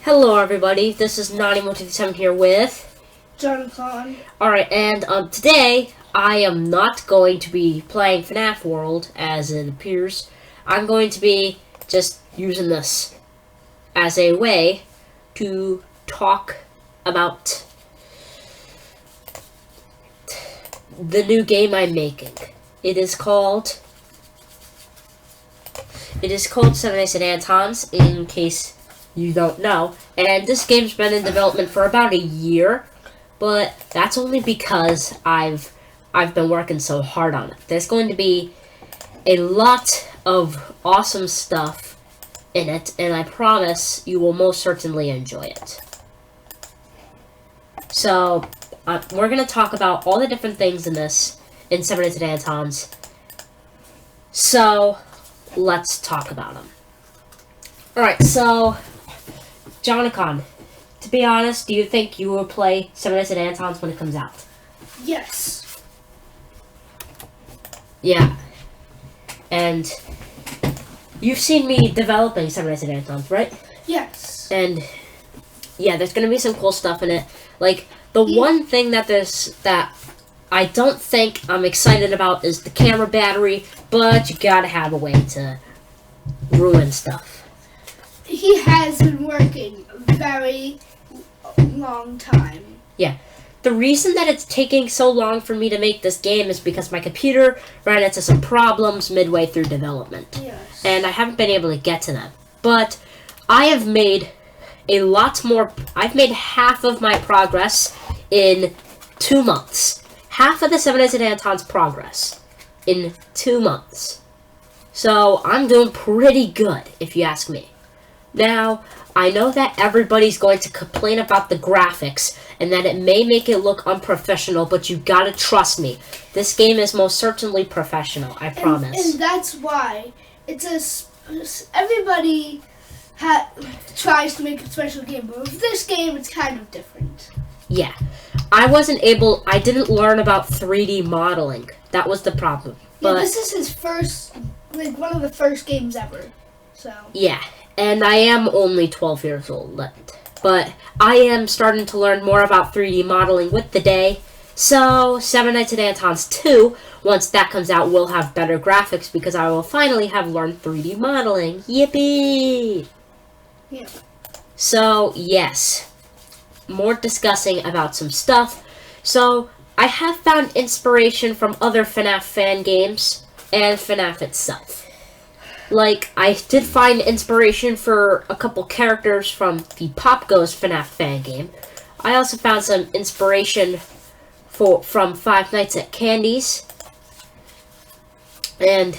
Hello everybody, this is Naughty127 here with Anton. Alright, and today I am not going to be playing FNAF World as it appears. I'm going to be just using this as a way to talk about the new game I'm making. It is called 7 Nights at Anton's, in case you don't know. And this game's been in development for about a year, but that's only because I've been working so hard on it. There's going to be a lot of awesome stuff in it, and I promise you will most certainly enjoy it. So, we're going to talk about all the different things in 7 Nights at Anton's. So, let's talk about them. Alright, so, Jonathan, to be honest, do you think you will play 7 Nights at Anton's when it comes out? Yes. Yeah. And you've seen me developing 7 Nights at Anton's, right? Yes. And yeah, there's gonna be some cool stuff in it. Like, the one thing that I don't think I'm excited about is the camera battery, but you gotta have a way to ruin stuff. He has been working a very long time. Yeah. The reason that it's taking so long for me to make this game is because my computer ran into some problems midway through development. Yes. And I haven't been able to get to them. But I have made a lot more. I've made half of my progress in 2 months. Half of the 7 Nights at Anton's progress in 2 months. So I'm doing pretty good, if you ask me. Now, I know that everybody's going to complain about the graphics and that it may make it look unprofessional, but you gotta trust me. This game is most certainly professional, I promise. And that's why everybody tries to make a special game, but with this game, it's kind of different. Yeah. I didn't learn about 3D modeling. That was the problem. Yeah, But this is his first, one of the first games ever. So. yeah. And I am only 12 years old, but I am starting to learn more about 3D modeling with the day. So, 7 Nights at Anton's 2, once that comes out, will have better graphics because I will finally have learned 3D modeling. Yippee! Yeah. So, yes. More discussing about some stuff. So, I have found inspiration from other FNAF fan games and FNAF itself. Like, I did find inspiration for a couple characters from the Pop Goes FNAF fan game. I also found some inspiration from Five Nights at Candy's. And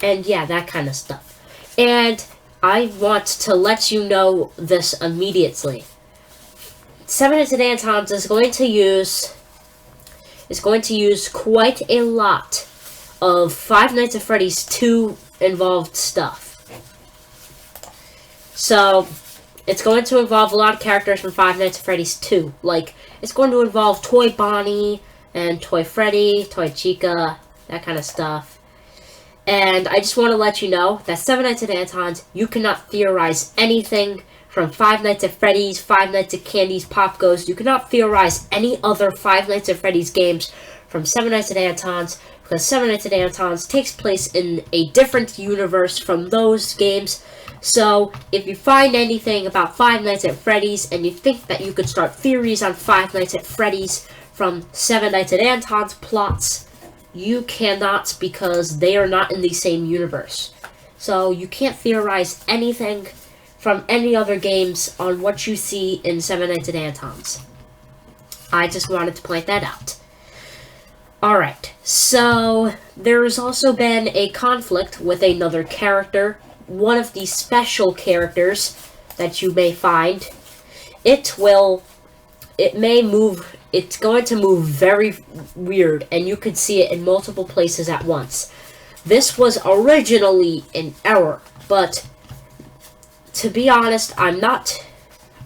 yeah, that kind of stuff. And I want to let you know this immediately. 7 Nights at Anton's is going to use quite a lot of Five Nights at Freddy's 2 involved stuff. So, it's going to involve a lot of characters from Five Nights at Freddy's 2. Like, it's going to involve Toy Bonnie and Toy Freddy, Toy Chica, that kind of stuff. And I just want to let you know that 7 Nights at Anton's, you cannot theorize anything from Five Nights at Freddy's, Five Nights at Candy's, Pop Goes. You cannot theorize any other Five Nights at Freddy's games from 7 Nights at Anton's, because 7 Nights at Anton's takes place in a different universe from those games. So, if you find anything about Five Nights at Freddy's and you think that you could start theories on Five Nights at Freddy's from 7 Nights at Anton's plots, you cannot, because they are not in the same universe. So, you can't theorize anything from any other games on what you see in 7 Nights at Anton's. I just wanted to point that out. Alright, so there's also been a conflict with another character, one of the special characters that you may find. It's going to move very weird, and you can see it in multiple places at once. This was originally an error, but to be honest, I'm not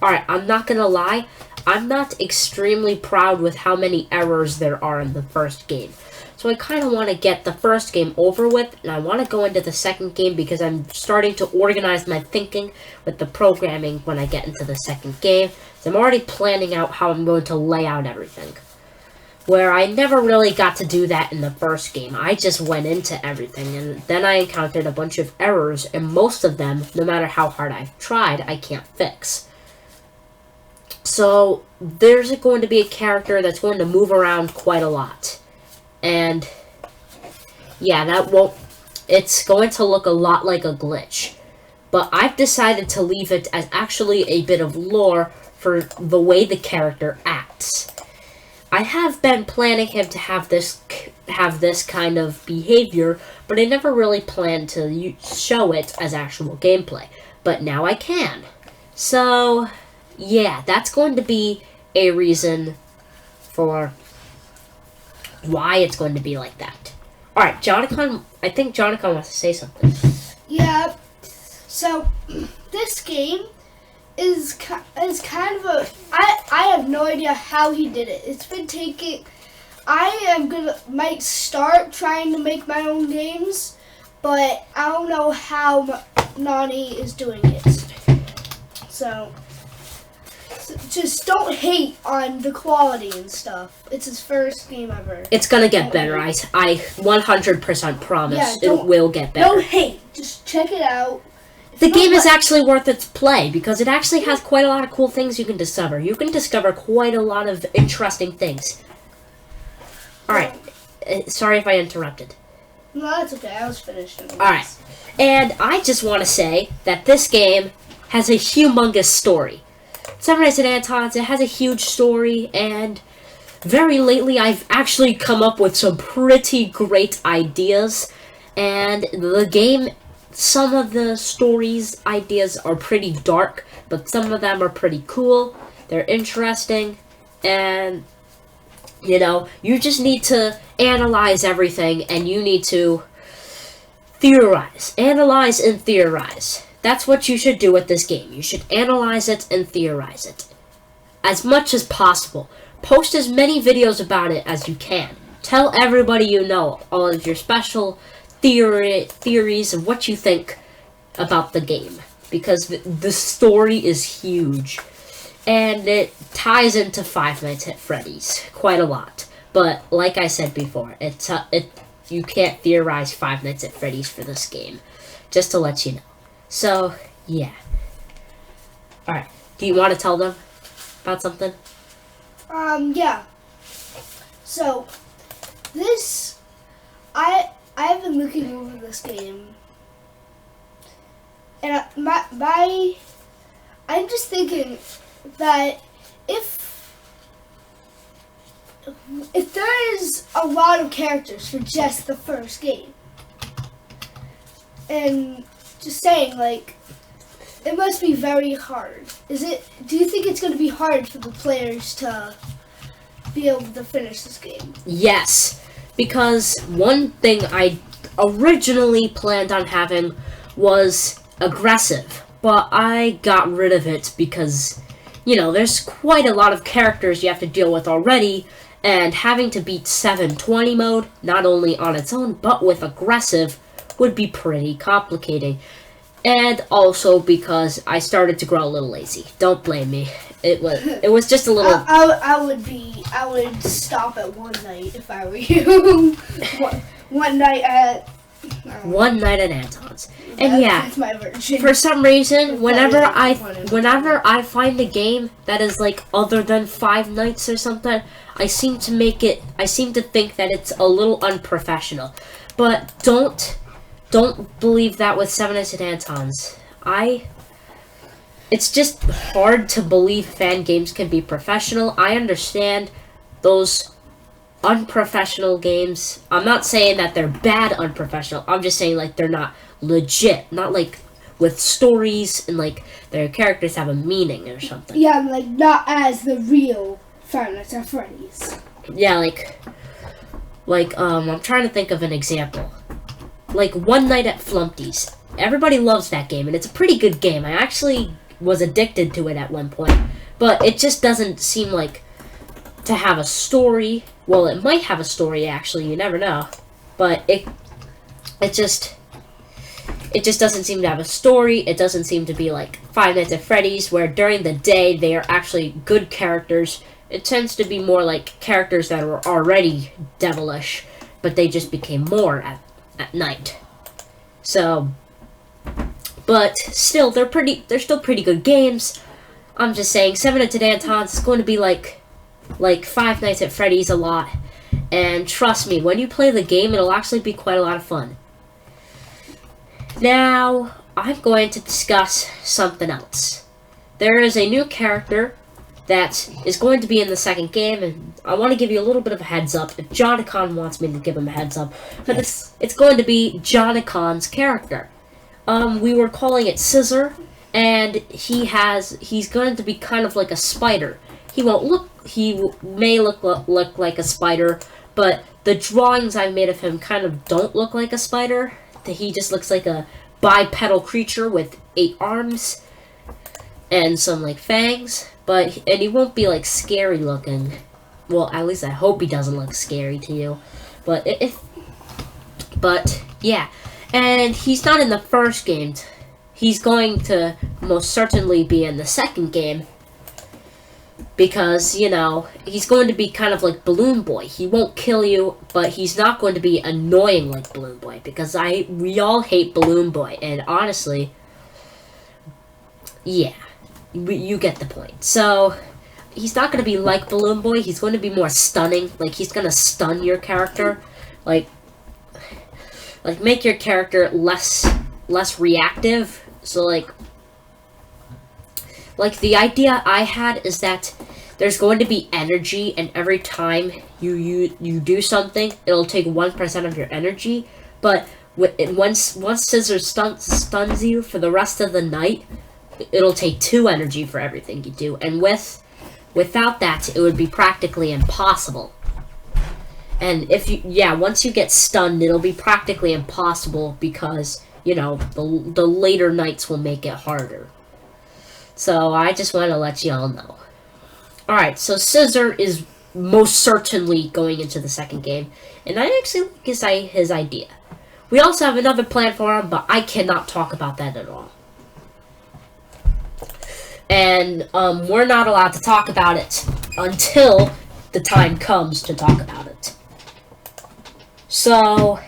gonna lie, I'm not extremely proud with how many errors there are in the first game. So I kind of want to get the first game over with, and I want to go into the second game because I'm starting to organize my thinking with the programming when I get into the second game. So I'm already planning out how I'm going to lay out everything. Where I never really got to do that in the first game. I just went into everything, and then I encountered a bunch of errors, and most of them, no matter how hard I've tried, I can't fix. So there's going to be a character that's going to move around quite a lot. And yeah, it's going to look a lot like a glitch. But I've decided to leave it as actually a bit of lore for the way the character acts. I have been planning him to have this kind of behavior, but I never really planned to show it as actual gameplay. But now I can. So yeah, that's going to be a reason for why it's going to be like that. Alright, Jonathan, I think Jonathan wants to say something. Yeah, so this game is kind of a... I have no idea how he did it. It's been taking... might start trying to make my own games, but I don't know how Nani is doing it. So just don't hate on the quality and stuff. It's his first game ever. It's gonna get better. I 100% promise it will get better. Don't hate. Just check it out. The game is actually worth its play because it actually has quite a lot of cool things you can discover. You can discover quite a lot of interesting things. Alright. Sorry if I interrupted. No, that's okay. I was finished. Alright. And I just want to say that this game has a humongous story. Seven Nights at Anton's, it has a huge story, and very lately I've actually come up with some pretty great ideas. And the game, some of the stories, ideas are pretty dark, but some of them are pretty cool. They're interesting, and you know, you just need to analyze everything, and you need to theorize. Analyze and theorize. That's what you should do with this game. You should analyze it and theorize it. As much as possible. Post as many videos about it as you can. Tell everybody you know all of your special theories of what you think about the game. Because the story is huge. And it ties into Five Nights at Freddy's quite a lot. But like I said before, you can't theorize Five Nights at Freddy's for this game. Just to let you know. So, yeah. Alright. Do you want to tell them about something? Yeah. So, this... I've been looking over this game. And I'm just thinking that if there is a lot of characters for just the first game, and just saying, like, it must be very hard. Do you think it's going to be hard for the players to be able to finish this game? Yes, because one thing I originally planned on having was aggressive, but I got rid of it because, you know, there's quite a lot of characters you have to deal with already, and having to beat 720 mode, not only on its own, but with aggressive, would be pretty complicating. And also because I started to grow a little lazy. Don't blame me. It was just a little... I would stop at one night if I were you. one night at Anton's. And yeah, that's my version. For some reason, whenever I find a game that is like other than Five Nights or something, I seem to think that it's a little unprofessional. But don't believe that with Seven Nights at Anton's. It's just hard to believe fan games can be professional. I understand those unprofessional games. I'm not saying that they're bad unprofessional. I'm just saying, like, they're not legit. Not, like, with stories and, like, their characters have a meaning or something. Yeah, like, not as the real Five Nights at Freddy's. Yeah, I'm trying to think of an example. Like, One Night at Flumpty's. Everybody loves that game, and it's a pretty good game. I actually was addicted to it at one point. But it just doesn't seem like to have a story. Well, it might have a story, actually. You never know. But it just doesn't seem to have a story. It doesn't seem to be like Five Nights at Freddy's, where during the day they are actually good characters. It tends to be more like characters that were already devilish, but they just became more at night. So, but still, they're still pretty good games. I'm just saying, Seven Nights at Anton's is going to be like Five Nights at Freddy's a lot. And trust me, when you play the game, it'll actually be quite a lot of fun. Now, I'm going to discuss something else. There is a new character that is going to be in the second game, and I want to give you a little bit of a heads up. If Jonathan wants me to give him a heads up, but it's going to be Jonathan's character. We were calling it Scissor, and he's going to be kind of like a spider. He may look like a spider, but the drawings I made of him kind of don't look like a spider. He just looks like a bipedal creature with 8 arms and some like fangs, and he won't be like scary looking. Well, at least I hope he doesn't look scary to you. But yeah, and he's not in the first game. He's going to most certainly be in the second game, because, you know, he's going to be kind of like Balloon Boy. He won't kill you, but he's not going to be annoying like Balloon Boy, because we all hate Balloon Boy, and honestly, yeah, you get the point. So, he's not going to be like Balloon Boy. He's going to be more stunning. Like, he's going to stun your character. Like make your character less reactive. So, like the idea I had is that there's going to be energy, and every time you do something, it'll take 1% of your energy. But once Scissor stuns you for the rest of the night, it'll take 2 energy for everything you do. And without that, it would be practically impossible. And once you get stunned, it'll be practically impossible, because, you know, the later nights will make it harder. So I just want to let y'all know. Alright, so Scissor is most certainly going into the second game, and I actually like his idea. We also have another plan for him, but I cannot talk about that at all. And we're not allowed to talk about it until the time comes to talk about it. So,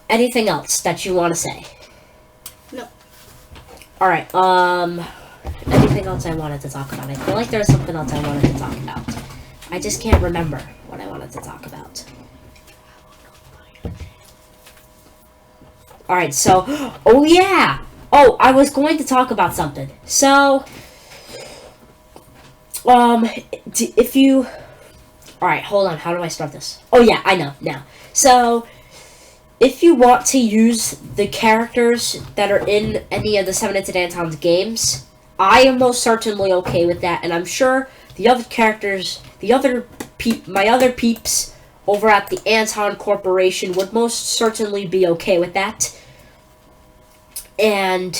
anything else that you want to say? No. Alright, anything else I wanted to talk about? I feel like there was something else I wanted to talk about. I just can't remember what I wanted to talk about. Alright, so, oh yeah! Oh, I was going to talk about something. So, if you... Alright, hold on, how do I start this? Oh yeah, I know, now. So, if you want to use the characters that are in any of the 7 Nights at Anton's games, I am most certainly okay with that, and I'm sure the other characters, my other peeps over at the Anton Corporation would most certainly be okay with that. And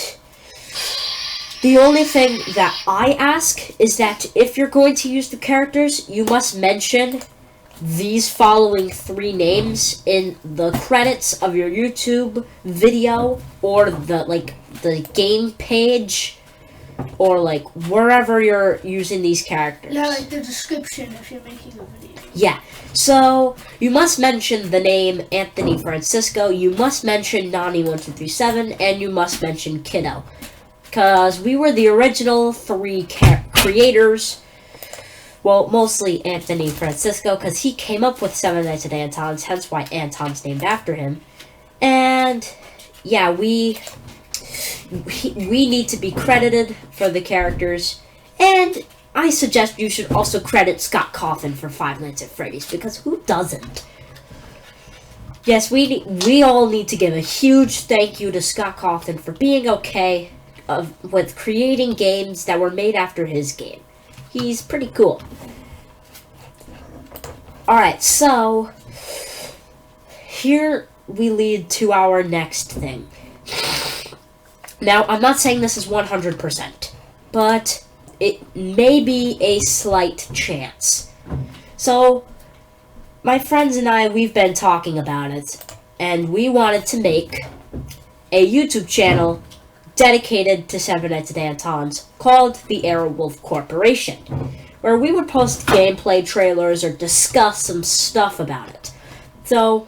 the only thing that I ask is that if you're going to use the characters, you must mention these following 3 names in the credits of your YouTube video, or the game page, or like wherever you're using these characters. Yeah, like the description if you're making a video. Yeah, so you must mention the name Anthony Francisco, you must mention Nani1237, and you must mention Kiddo. Because we were the original 3 creators. Well, mostly Anthony Francisco, because he came up with 7 Nights at Anton's, hence why Anton's named after him. And yeah, we need to be credited for the characters, and I suggest you should also credit Scott Cawthon for 5 Nights at Freddy's, because who doesn't? Yes, we all need to give a huge thank you to Scott Cawthon for being okay with creating games that were made after his game. He's pretty cool. Alright, so here we lead to our next thing. Now, I'm not saying this is 100%, but it may be a slight chance. So, my friends and I, we've been talking about it, and we wanted to make a YouTube channel dedicated to Seven Nights at Anton's called the Airwolf Corporation, where we would post gameplay trailers or discuss some stuff about it. So,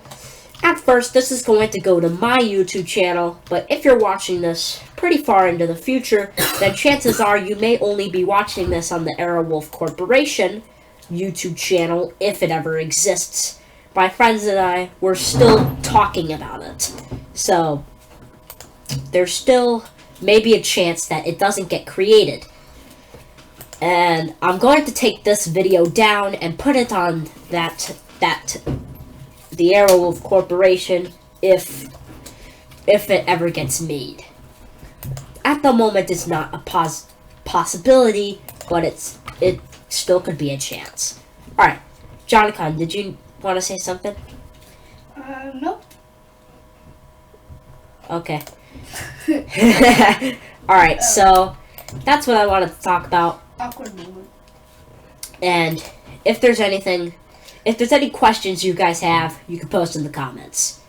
at first, this is going to go to my YouTube channel, but if you're watching this pretty far into the future, then chances are you may only be watching this on the Airwolf Corporation YouTube channel, if it ever exists. My friends and I, we're still talking about it. So, there's still maybe a chance that it doesn't get created. And I'm going to take this video down and put it on the Airwolf Corporation if it ever gets made. At the moment, it's not a possibility, but it still could be a chance. Alright, Jonathan, did you want to say something? No. Okay. Alright, so that's what I wanted to talk about. Awkward moment. And if there's any questions you guys have, you can post in the comments.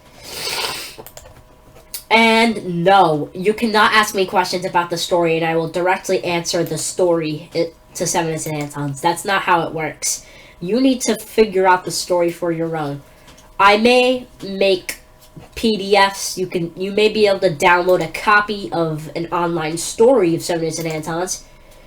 And no, you cannot ask me questions about the story, and I will directly answer the story to 7 Minutes and Anton's. That's not how it works. You need to figure out the story for your own. I may make PDFs. You may be able to download a copy of an online story of 7 Minutes and Anton's,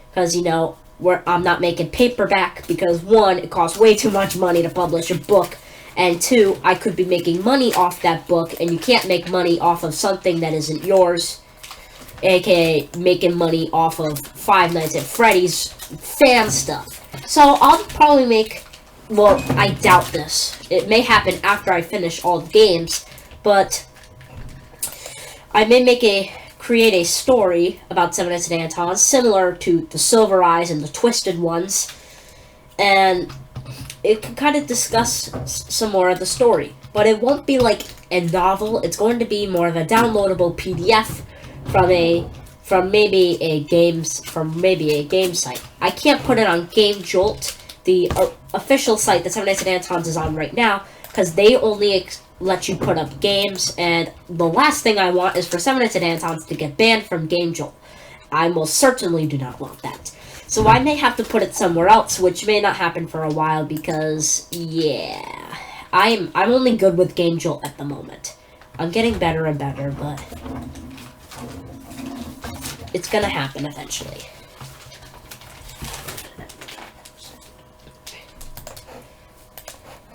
because I'm not making paperback, because 1, it costs way too much money to publish a book, and 2, I could be making money off that book, and you can't make money off of something that isn't yours, aka making money off of Five Nights at Freddy's fan stuff. So I'll probably make, well, I doubt this. It may happen after I finish all the games, but I may create a story about 7 Nights at Anton, similar to the Silver Eyes and the Twisted Ones, and it can kind of discuss some more of the story. But it won't be like a novel. It's going to be more of a downloadable PDF from maybe a game site. I can't put it on Game Jolt, the official site that 7 Nights at Anton's is on right now, because they only let you put up games, and the last thing I want is for 7 Nights at Anton's to get banned from Game Jolt. I most certainly do not want that. So I may have to put it somewhere else, which may not happen for a while, because, yeah, I'm only good with Game Jolt at the moment. I'm getting better and better, but it's gonna happen eventually.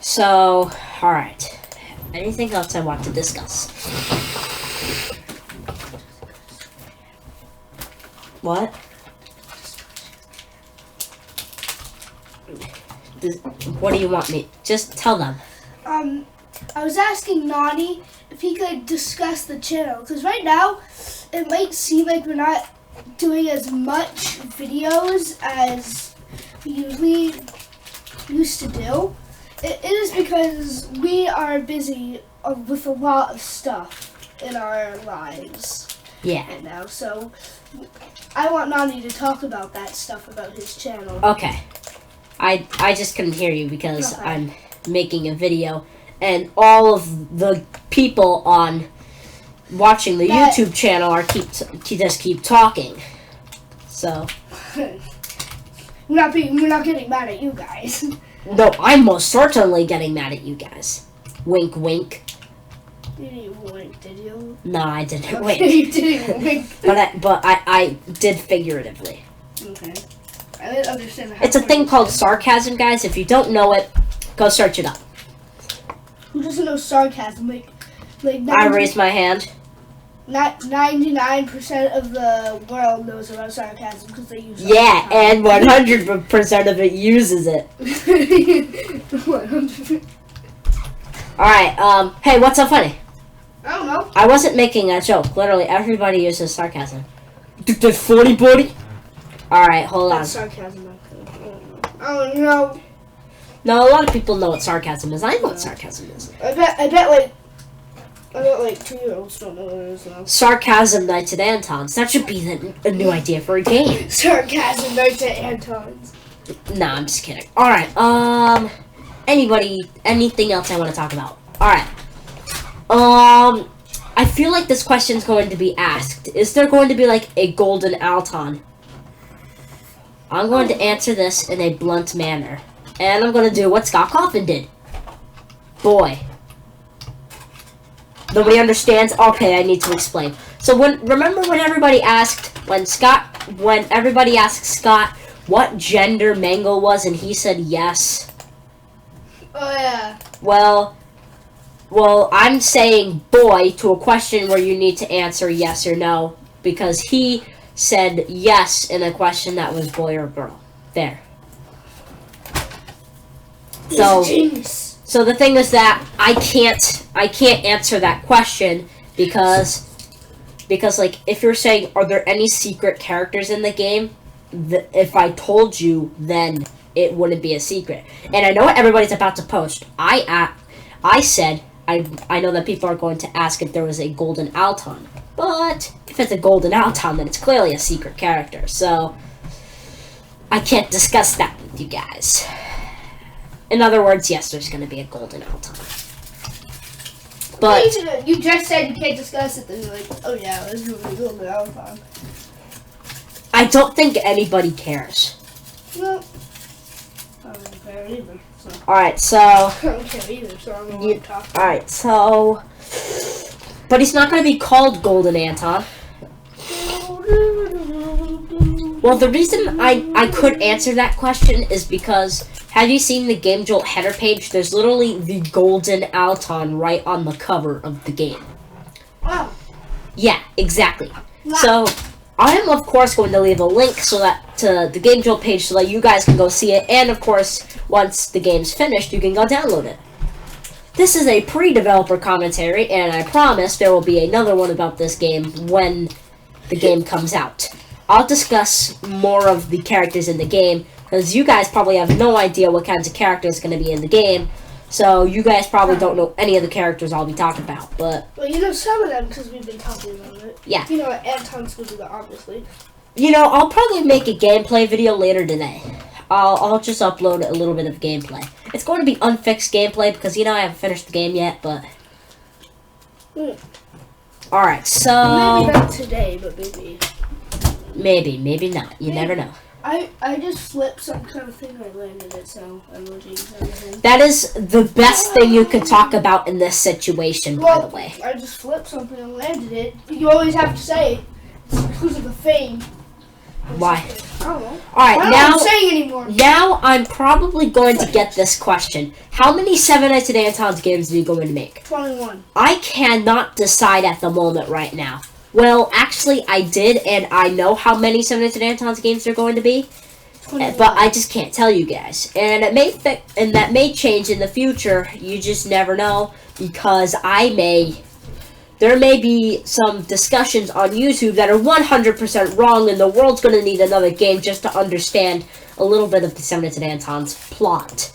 So, alright. Anything else I want to discuss? What? What do you want me? Just tell them. I was asking Nani if he could discuss the channel, because right now it might seem like we're not doing as much videos as we usually used to do. It is because we are busy with a lot of stuff in our lives. Yeah. Right now, so I want Nani to talk about that stuff about his channel. Okay. I just couldn't hear you because Okay. I'm making a video, and all of the people on watching the YouTube channel are keep talking. So we're not getting mad at you guys. no, I'm most certainly getting mad at you guys. Wink, wink. You didn't wink, did you? No, I didn't Okay, wink. you didn't wink. But I did figuratively. Okay. I didn't understand how. It's a thing called sarcasm, guys. If you don't know it, go search it up. Who doesn't know sarcasm? Like I raised my hand. 99% of the world knows about sarcasm because they use. Yeah, and 100% of it uses it. 100. Alright, hey, what's so funny? I don't know. I wasn't making a joke. Literally, everybody uses sarcasm. That's funny, buddy. Alright, hold on. That's sarcasm. I don't know. No, a lot of people know what sarcasm is. I know what sarcasm is. I bet like 2-year-olds don't know what it is now. Sarcasm Nights at Anton's. That should be a new idea for a game. Sarcasm Nights at Anton's. Nah, I'm just kidding. Alright, anything else I want to talk about? Alright. I feel like this question's going to be asked. Is there going to be like a golden Anton? I'm going to answer this in a blunt manner. And I'm going to do what Scott Coffin did. Boy. Nobody understands? Okay, I need to explain. So remember when everybody asked, when everybody asked Scott what gender Mango was and he said yes? Oh, yeah. Well, I'm saying boy to a question where you need to answer yes or no, because he said yes in a question that was boy or girl. There. So the thing is that I can't answer that question because like if you're saying are there any secret characters in the game, if I told you then it wouldn't be a secret. And I know what everybody's about to post. I said I know that people are going to ask if there was a golden Anton. But if it's a golden Anton, then it's clearly a secret character. So I can't discuss that with you guys. In other words, yes, there's going to be a golden Anton. But you just said you can't discuss it, then you're like, oh yeah, there's going to be a golden Anton. I don't think anybody cares. No. I don't care either. So. Alright, so... I don't care either, so I'm going to talk about it. Alright, so... But he's not going to be called Golden Anton. Well, the reason I could answer that question is because... Have you seen the Game Jolt header page? There's literally the Golden Anton right on the cover of the game. Wow. Yeah, exactly. Wow. So... I am, of course, going to leave a link to the Game Jolt page so that you guys can go see it. And, of course, once the game's finished, you can go download it. This is a pre-developer commentary, and I promise there will be another one about this game when the game comes out. I'll discuss more of the characters in the game, because you guys probably have no idea what kinds of characters are going to be in the game. So, you guys probably don't know any of the characters I'll be talking about, but... Well, you know some of them because we've been talking about it. Yeah. You know what Anton's going to do that, obviously. You know, I'll probably make a gameplay video later today. I'll just upload a little bit of gameplay. It's going to be unfixed gameplay because, you know, I haven't finished the game yet, but... Alright, so... Maybe not today, but maybe. Maybe not. You never know. I just flipped some kind of thing and I landed it, so emojis and everything. That is the best thing you could talk about in this situation, by the way. I just flipped something and landed it. You always have to say it's because of the fame. Why? I don't know. Alright, now I'm saying anymore. Now I'm probably going to get this question. How many 7 Nights at Anton's games are you going to make? 21. I cannot decide at the moment right now. Well, actually, I did, and I know how many 7 Nights at Anton's games are going to be, 21. but I just can't tell you guys. And that may change in the future. You just never know, because there may be some discussions on YouTube that are 100% wrong, and the world's going to need another game just to understand a little bit of the 7 Nights at Anton's plot.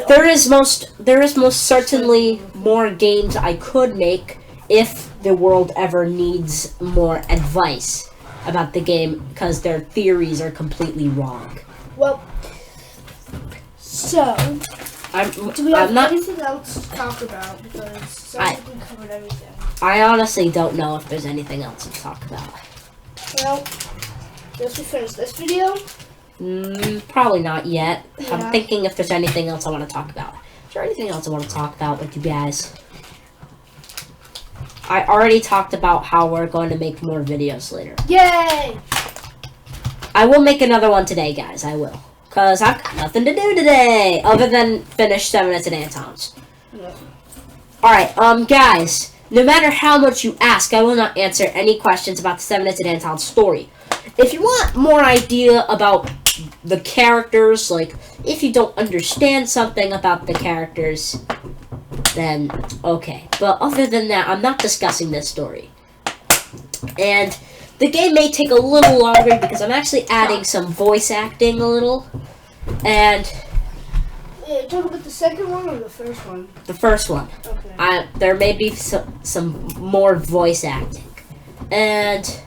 There is most certainly more games I could make if the world ever needs more advice about the game, because their theories are completely wrong. Well, so do we have anything else to talk about? Because we covered everything. I honestly don't know if there's anything else to talk about. Well, guess we finish this video. Probably not yet. Yeah. I'm thinking if there's anything else I want to talk about. Is there anything else I want to talk about with you guys? I already talked about how we're going to make more videos later. Yay! I will make another one today, guys. I will. Because I've got nothing to do today other than finish 7 Nights at Anton's. Yeah. Alright, guys. No matter how much you ask, I will not answer any questions about the 7 Nights at Anton's story. If you want more idea about the characters, like, if you don't understand something about the characters, then okay. But other than that, I'm not discussing this story. And the game may take a little longer because I'm actually adding some voice acting a little. And yeah, talk about the second one or the first one? The first one. Okay. There may be some more voice acting. And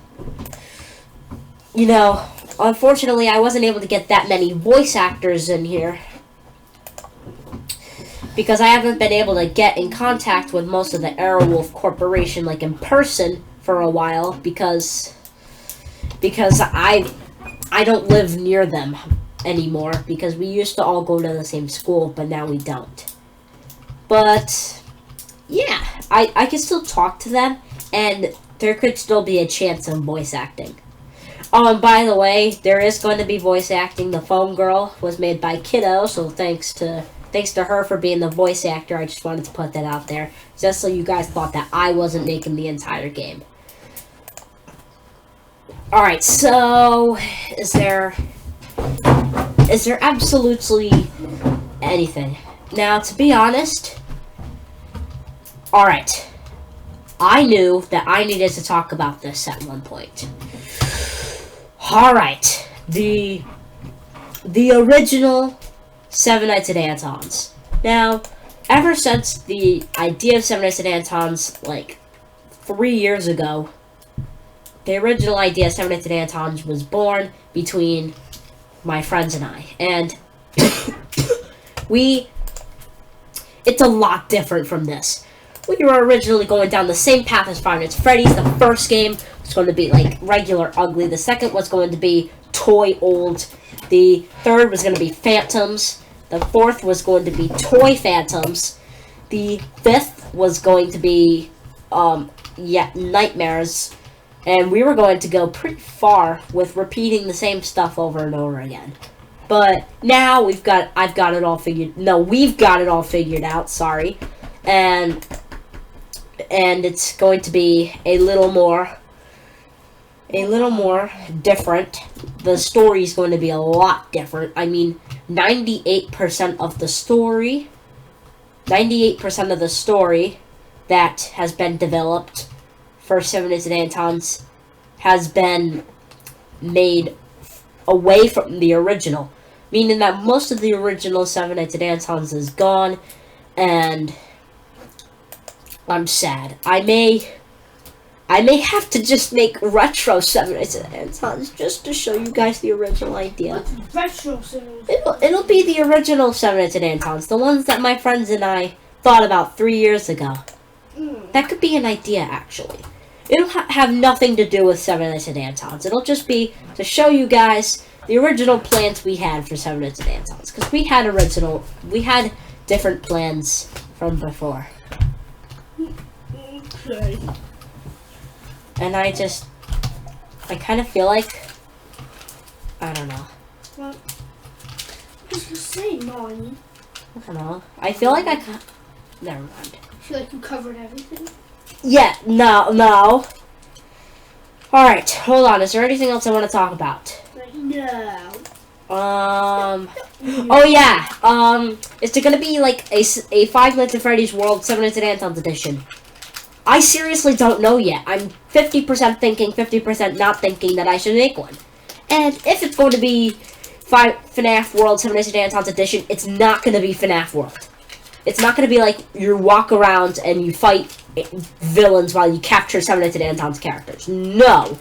you know, unfortunately I wasn't able to get that many voice actors in here. because I haven't been able to get in contact with most of the Airwolf Corporation like in person for a while because I don't live near them anymore because we used to all go to the same school, but now we don't. But yeah, I can still talk to them, and there could still be a chance of voice acting. Oh, and by the way, there is going to be voice acting. The Foam Girl was made by Kiddo, so thanks to her for being the voice actor. I just wanted to put that out there, just so you guys thought that I wasn't making the entire game. Alright, so is there absolutely anything? Now, to be honest, alright, I knew that I needed to talk about this at one point. Alright, the original Seven Nights at Anton's. Now, ever since the idea of Seven Nights at Anton's, like, 3 years ago, the original idea of Seven Nights at Anton's was born between my friends and I. And it's a lot different from this. We were originally going down the same path as Five Nights at Freddy's. The first game was going to be, like, regular ugly. The second was going to be toy old. The third was going to be Phantoms. The fourth was going to be Toy Phantoms. The fifth was going to be, Nightmares. And we were going to go pretty far with repeating the same stuff over and over again. But now we've got it all figured out, sorry. And it's going to be a little more different. The story is going to be a lot different. I mean, 98% of the story that has been developed for Seven Nights at Anton's has been made away from the original, meaning that most of the original Seven Nights at Anton's is gone, and I'm sad. I may have to just make retro Seven Nights at Anton's just to show you guys the original idea. Retro Seven. It'll be the original Seven Nights at Anton's, the ones that my friends and I thought about 3 years ago. That could be an idea, actually. It'll have nothing to do with Seven Nights at Anton's. It'll just be to show you guys the original plans we had for Seven Nights at Anton's. Because we had different plans from before. Okay. And I kind of feel like, I don't know. What? What you say, Mommy? I don't know. I feel like never mind. I feel like you covered everything. Yeah, no. Alright, hold on. Is there anything else I want to talk about? No. Oh yeah. Is it gonna be like a Five Nights at Freddy's World 7 Nights at Anton's edition? I seriously don't know yet. I'm 50% thinking, 50% not thinking that I should make one. And if it's going to be FNAF World 7 Nights at Anton's edition, it's not going to be FNAF World. It's not going to be like you walk around and you fight villains while you capture Seven Nights at Anton's characters. No.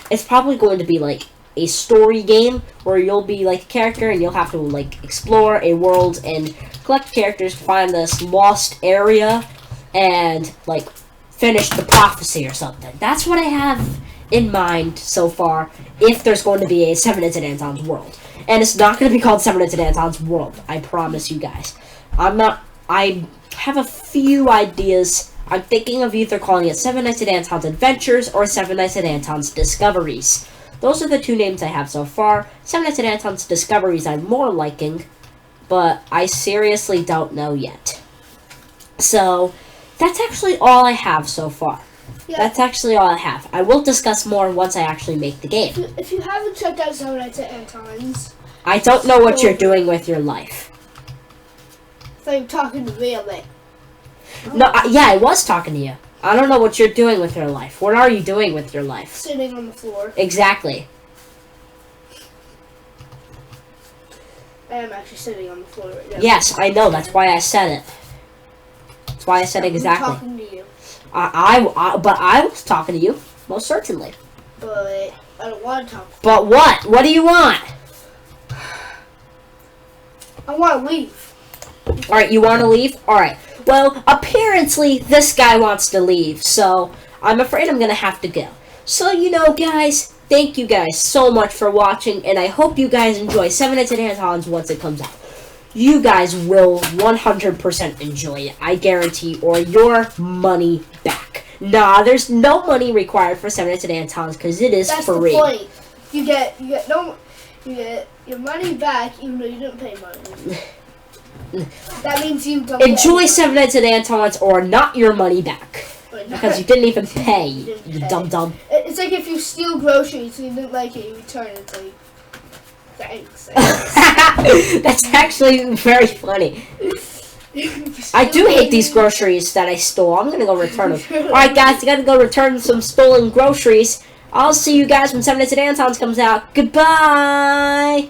It's probably going to be like a story game where you'll be like a character and you'll have to like explore a world and collect characters to find this lost area and like finish the prophecy or something. That's what I have in mind so far if there's going to be a Seven Nights at Anton's World. And it's not going to be called Seven Nights at Anton's World. I promise you guys. I have a few ideas. I'm thinking of either calling it Seven Nights at Anton's Adventures or Seven Nights at Anton's Discoveries. Those are the two names I have so far. Seven Nights at Anton's Discoveries I'm more liking, but I seriously don't know yet. So, that's actually all I have so far. Yeah. That's actually all I have. I will discuss more once I actually make the game. If you haven't checked out Seven Nights at Anton's... I don't know what you're doing with your life. So you're talking to me, I'm like... No, yeah, I was talking to you. I don't know what you're doing with your life. What are you doing with your life? Sitting on the floor. Exactly. I am actually sitting on the floor right now. Yes, I know. That's why I said it. That's why I said exactly. I'm talking to you. But I was talking to you, most certainly. But I don't want to talk. But what? What do you want? I want to leave. Alright, you want to leave? Alright. Well, apparently this guy wants to leave, so I'm afraid I'm going to have to go. So, guys, thank you guys so much for watching, and I hope you guys enjoy 7 Nights at Anton's once it comes out. You guys will 100% enjoy it, I guarantee, or your money back. Nah, there's no money required for 7 Nights at Anton's because it is free. That's the point. You get your money back even though you didn't pay money. That means you don't enjoy 7 Nights at Anton's or not your money back. Because you didn't even pay, you dum-dum. It's like if you steal groceries and you didn't like it, you return it. It's like, thanks. That's actually very funny. I do hate these groceries that I stole. I'm gonna go return them. Alright guys, I gotta go return some stolen groceries. I'll see you guys when 7 Nights at Anton's comes out. Goodbye!